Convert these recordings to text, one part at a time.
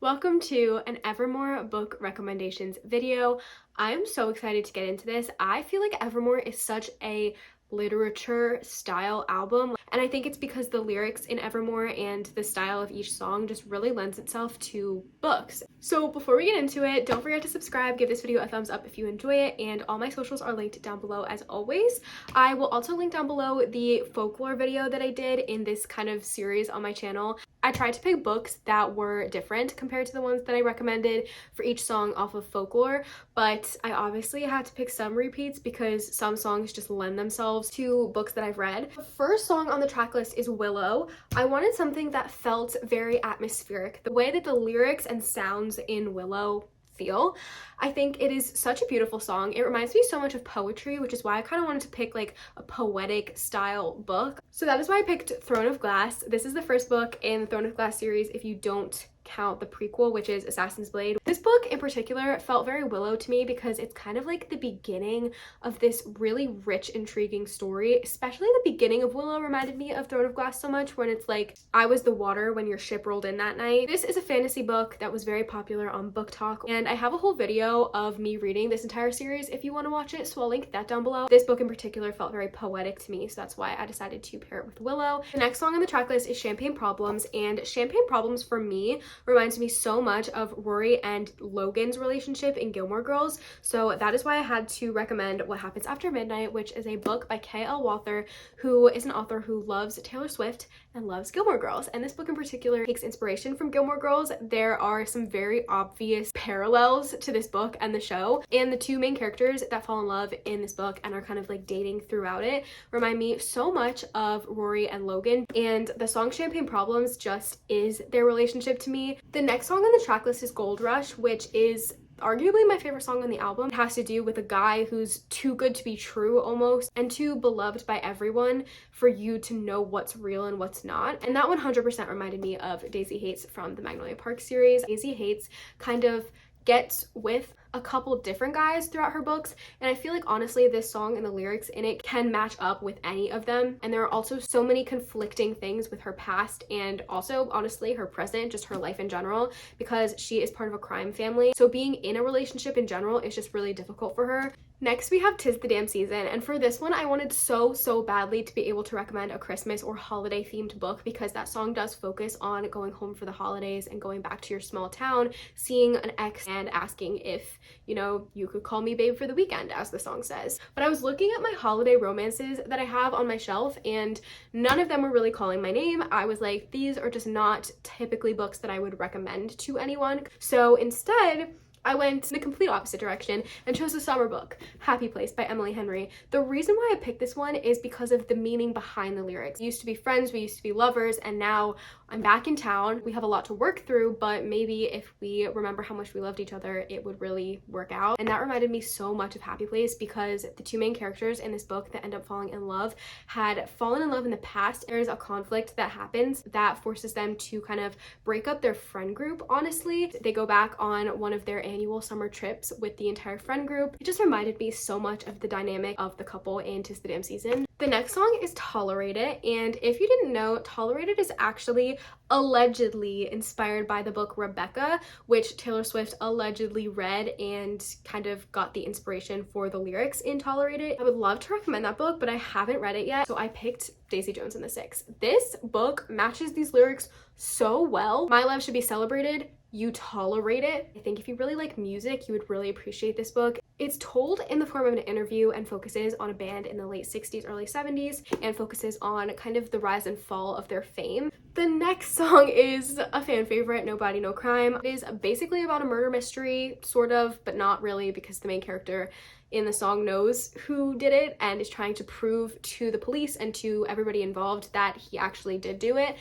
Welcome to an Evermore book recommendations video. I am so excited to get into this. I feel like Evermore is such a literature style album, and I think it's because the lyrics in Evermore and the style of each song just really lends itself to books. So before we get into it, don't forget to subscribe, give this video a thumbs up if you enjoy it, and all my socials are linked down below as always. I will also link down below the folklore video that I did in this kind of series on my channel. I tried to pick books that were different compared to the ones that I recommended for each song off of folklore, but I obviously had to pick some repeats because some songs just lend themselves to books that I've read. The first song on the track list is Willow. I wanted something that felt very atmospheric. The way that the lyrics and sounds in Willow feel, I think it is such a beautiful song. It reminds me so much of poetry, which is why I kind of wanted to pick like a poetic style book. So that is why I picked Throne of Glass. This is the first book in the Throne of Glass series if you don't count the prequel, which is Assassin's Blade. This book in particular felt very Willow to me because it's kind of like the beginning of this really rich, intriguing story. Especially the beginning of Willow reminded me of Throne of Glass so much, when it's like, I was the water when your ship rolled in that night. This is a fantasy book that was very popular on Book Talk, and I have a whole video of me reading this entire series if you want to watch it, so I'll link that down below. This book in particular felt very poetic to me, so that's why I decided to pair it with Willow. The next song on the track list is Champagne Problems, and Champagne Problems for me reminds me so much of Rory and Logan's relationship in Gilmore Girls, so that is why I had to recommend What Happens After Midnight, which is a book by K.L. Walther, who is an author who loves Taylor Swift and loves Gilmore Girls, and this book in particular takes inspiration from Gilmore Girls. There are some very obvious parallels to this book and the show, and the two main characters that fall in love in this book and are kind of like dating throughout it remind me so much of Rory and Logan, and the song Champagne Problems just is their relationship to me. The next song on the track list is Gold Rush, which is arguably my favorite song on the album. It has to do with a guy who's too good to be true almost, and too beloved by everyone for you to know what's real and what's not. And that 100% reminded me of Daisy Hates from the Magnolia Park series. Daisy Hates kind of gets with a couple different guys throughout her books, and I feel like honestly this song and the lyrics in it can match up with any of them. And there are also so many conflicting things with her past and also honestly her present, just her life in general, because she is part of a crime family, so being in a relationship in general is just really difficult for her. Next, we have 'Tis the Damn Season, and for this one I wanted so badly to be able to recommend a Christmas or holiday themed book because that song does focus on going home for the holidays and going back to your small town, seeing an ex and asking if, you know, you could call me babe for the weekend, as the song says. But I was looking at my holiday romances that I have on my shelf, and none of them were really calling my name. I was like, these are just not typically books that I would recommend to anyone. So instead, I went the complete opposite direction and chose a summer book, Happy Place by Emily Henry. The reason why I picked this one is because of the meaning behind the lyrics. We used to be friends, we used to be lovers, and now I'm back in town. We have a lot to work through, but maybe if we remember how much we loved each other, it would really work out. And that reminded me so much of Happy Place because the two main characters in this book that end up falling in love had fallen in love in the past. There's a conflict that happens that forces them to kind of break up their friend group, honestly. They go back on one of their annual summer trips with the entire friend group. It just reminded me so much of the dynamic of the couple in 'Tis the Damn Season. The next song is Tolerate It, and if you didn't know, Tolerate It is actually allegedly inspired by the book Rebecca, which Taylor Swift allegedly read and kind of got the inspiration for the lyrics in Tolerate It. I would love to recommend that book, but I haven't read it yet, so I picked Daisy Jones and the Six. This book matches these lyrics so well. My love should be celebrated. You tolerate it. I think if you really like music, you would really appreciate this book. It's told in the form of an interview and focuses on a band in the late 60s, early 70s, and focuses on kind of the rise and fall of their fame. The next song is a fan favorite, No Body, No Crime. It is basically about a murder mystery, sort of, but not really, because the main character in the song knows who did it and is trying to prove to the police and to everybody involved that he actually did do it.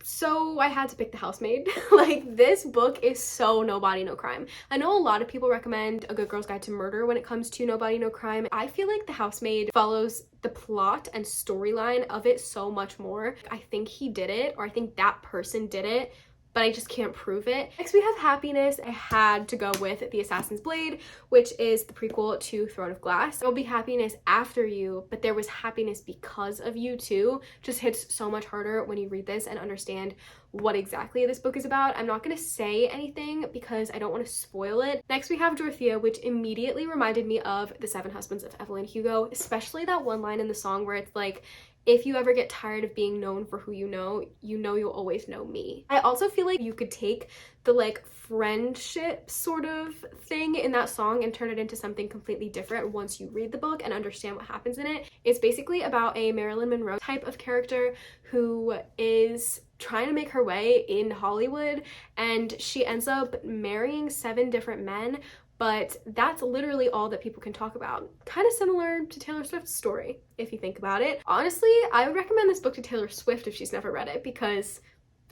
So I had to pick The Housemaid. Like, this book is so No Body, No Crime. I know a lot of people recommend A Good Girl's Guide to Murder when it comes to No Body, No Crime. I feel like The Housemaid follows the plot and storyline of it so much more. I think he did it, or I think that person did it but I just can't prove it. Next we have Happiness. I had to go with The Assassin's Blade, which is the prequel to Throne of Glass. There will be happiness after you, but there was happiness because of you too. Just hits so much harder when you read this and understand what exactly this book is about. I'm not going to say anything because I don't want to spoil it. Next we have Dorothea, which immediately reminded me of The Seven Husbands of Evelyn Hugo, especially that one line in the song where it's like, if you ever get tired of being known for who you know you'll always know me. I also feel like you could take the like friendship sort of thing in that song and turn it into something completely different once you read the book and understand what happens in it. It's basically about a Marilyn Monroe type of character who is trying to make her way in Hollywood, and she ends up marrying 7 different men, but that's literally all that people can talk about. Kind of similar to Taylor Swift's story, if you think about it. Honestly, I would recommend this book to Taylor Swift if she's never read it, because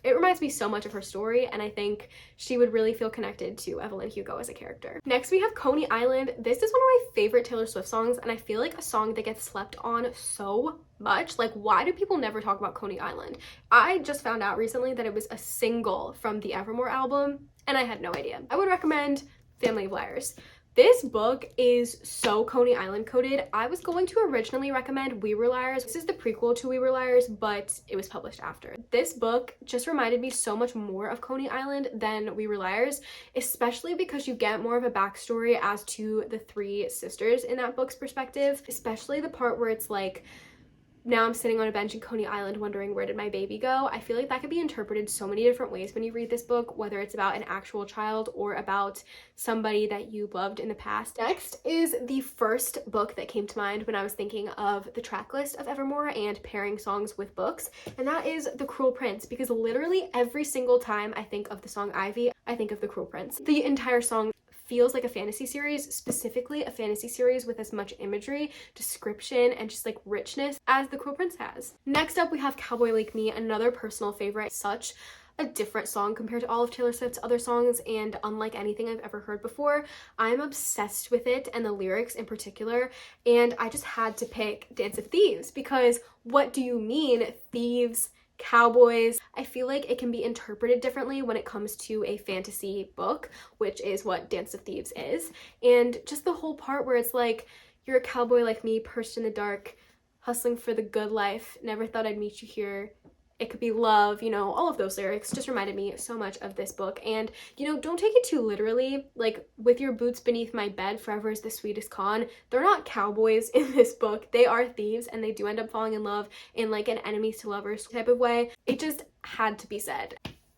it reminds me so much of her story, and I think she would really feel connected to Evelyn Hugo as a character. Next, we have Coney Island. This is one of my favorite Taylor Swift songs, and I feel like a song that gets slept on so much. Like, why do people never talk about Coney Island? I just found out recently that it was a single from the Evermore album, and I had no idea. I would recommend Family of Liars. This book is so Coney Island coded. I was going to originally recommend We Were Liars. This is the prequel to We Were Liars, but it was published after. This book just reminded me so much more of Coney Island than We Were Liars, especially because you get more of a backstory as to the 3 sisters in that book's perspective, especially the part where it's like, now I'm sitting on a bench in Coney Island wondering where did my baby go. I feel like that could be interpreted so many different ways when you read this book, whether it's about an actual child or about somebody that you loved in the past. Next is the first book that came to mind when I was thinking of the track list of Evermore and pairing songs with books, and that is The Cruel Prince, because literally every single time I think of the song Ivy, I think of The Cruel Prince. The entire song feels like a fantasy series, specifically a fantasy series with as much imagery, description, and just like richness as The Cruel Prince has. Next up, we have Cowboy Like Me, another personal favorite. Such a different song compared to all of Taylor Swift's other songs, and unlike anything I've ever heard before. I'm obsessed with it and the lyrics in particular, and I just had to pick Dance of Thieves, because what do you mean thieves, cowboys? I feel like it can be interpreted differently when it comes to a fantasy book, which is what Dance of Thieves is. And just the whole part where it's like, you're a cowboy like me, perched in the dark, hustling for the good life, never thought I'd meet you here, it could be love, you know, all of those lyrics just reminded me so much of this book. And, you know, don't take it too literally. Like, with your boots beneath my bed, forever is the sweetest con. They're not cowboys in this book. They are thieves, and they do end up falling in love in like an enemies to lovers type of way. It just had to be said.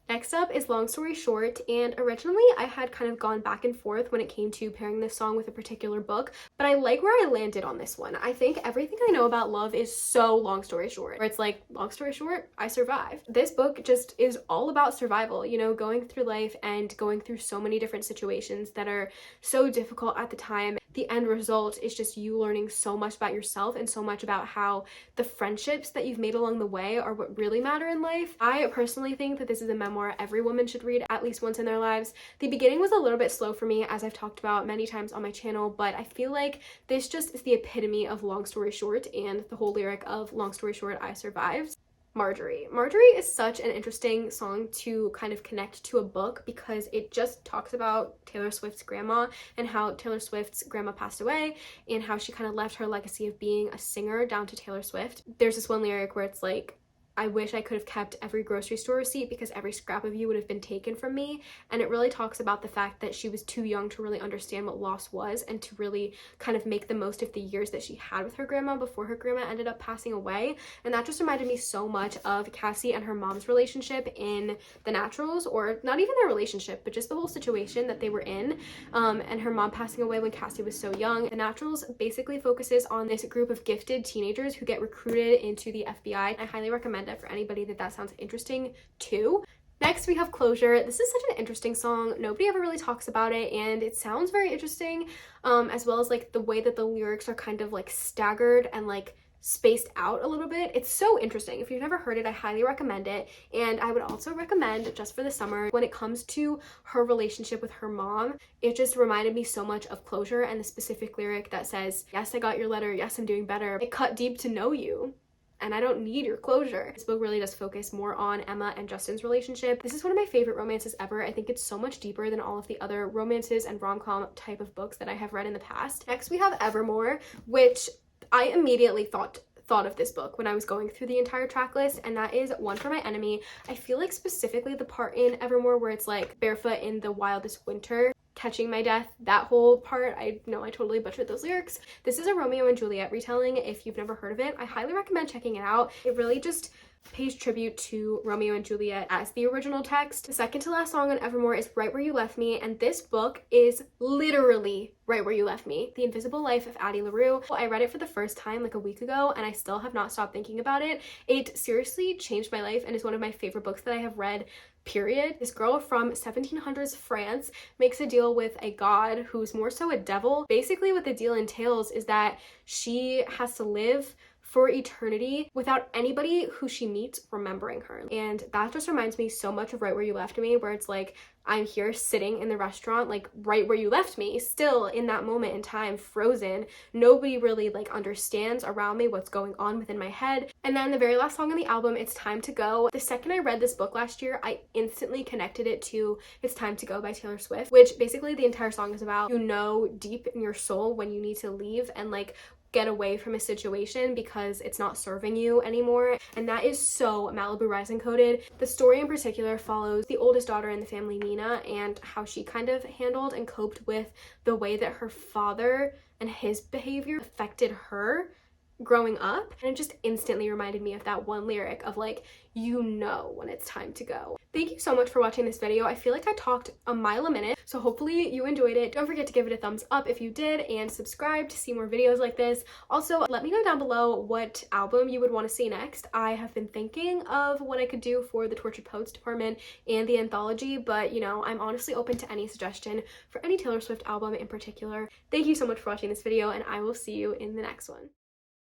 Next up is Long Story Short, and originally I had kind of gone back and forth when it came to pairing this song with a particular book, but I like where I landed on this one. I think everything I know about love is so Long Story Short, where it's like, long story short, I survived. This book just is all about survival, you know, going through life and going through so many different situations that are so difficult at the time. The end result is just you learning so much about yourself and so much about how the friendships that you've made along the way are what really matter in life. I personally think that this is a memoir every woman should read at least once in their lives. The beginning was a little bit slow for me, as I've talked about many times on my channel, but I feel like this just is the epitome of long story short and the whole lyric of long story short, I survived. Marjorie. Marjorie is such an interesting song to kind of connect to a book, because it just talks about Taylor Swift's grandma and how Taylor Swift's grandma passed away and how she kind of left her legacy of being a singer down to Taylor Swift. There's this one lyric where it's like, I wish I could have kept every grocery store receipt because every scrap of you would have been taken from me. And it really talks about the fact that she was too young to really understand what loss was and to really kind of make the most of the years that she had with her grandma before her grandma ended up passing away. And that just reminded me so much of Cassie and her mom's relationship in The Naturals, or not even their relationship, but just the whole situation that they were in, and her mom passing away when Cassie was so young. The Naturals basically focuses on this group of gifted teenagers who get recruited into the FBI. I highly recommend it for anybody that sounds interesting too. Next, we have Closure. This is such an interesting song. Nobody ever really talks about it, and it sounds very interesting, as well as like the way that the lyrics are kind of like staggered and like spaced out a little bit. It's so interesting. If you've never heard it, I highly recommend it. And I would also recommend, just for the summer, when it comes to her relationship with her mom, it just reminded me so much of Closure and the specific lyric that says, yes, I got your letter, yes, I'm doing better. It cut deep to know you. and I don't need your closure. This book really does focus more on Emma and Justin's relationship. This is one of my favorite romances ever. I think it's so much deeper than all of the other romances and rom-com type of books that I have read in the past. Next we have Evermore, which I immediately thought of this book when I was going through the entire track list, and that is One for My Enemy. I feel like specifically the part in Evermore where it's like barefoot in the wildest winter, catching my death, that whole part, I know I totally butchered those lyrics. This is a Romeo and Juliet retelling. If you've never heard of it, I highly recommend checking it out. It really just pays tribute to Romeo and Juliet as the original text. The second to last song on Evermore is Right Where You Left Me, and this book is literally right where you left me. The Invisible Life of Addie LaRue. I read it for the first time like a week ago, and I still have not stopped thinking about it. It seriously changed my life and is one of my favorite books that I have read, period. This girl from 1700s France makes a deal with a god who's more so a devil. Basically what the deal entails is that she has to live for eternity without anybody who she meets remembering her. And that just reminds me so much of Right Where You Left Me, where it's like I'm here sitting in the restaurant, like right where you left me, still in that moment in time, frozen. Nobody really like understands around me what's going on within my head. And then the very last song on the album, It's Time to Go. The second I read this book last year, I instantly connected it to It's Time to Go by Taylor Swift, which basically the entire song is about, you know, deep in your soul when you need to leave and like get away from a situation because it's not serving you anymore. And that is so Malibu Rising coded. The story in particular follows the oldest daughter in the family, Nina, and how she kind of handled and coped with the way that her father and his behavior affected her growing up. And it just instantly reminded me of that one lyric of like, you know when it's time to go. Thank you so much for watching this video. I feel like I talked a mile a minute, so hopefully you enjoyed it. Don't forget to give it a thumbs up if you did, and subscribe to see more videos like this. Also, let me know down below what album you would want to see next. I have been thinking of what I could do for the Tortured Poets department and the anthology, but you know, I'm honestly open to any suggestion for any Taylor Swift album in particular. Thank you so much for watching this video, and I will see you in the next one.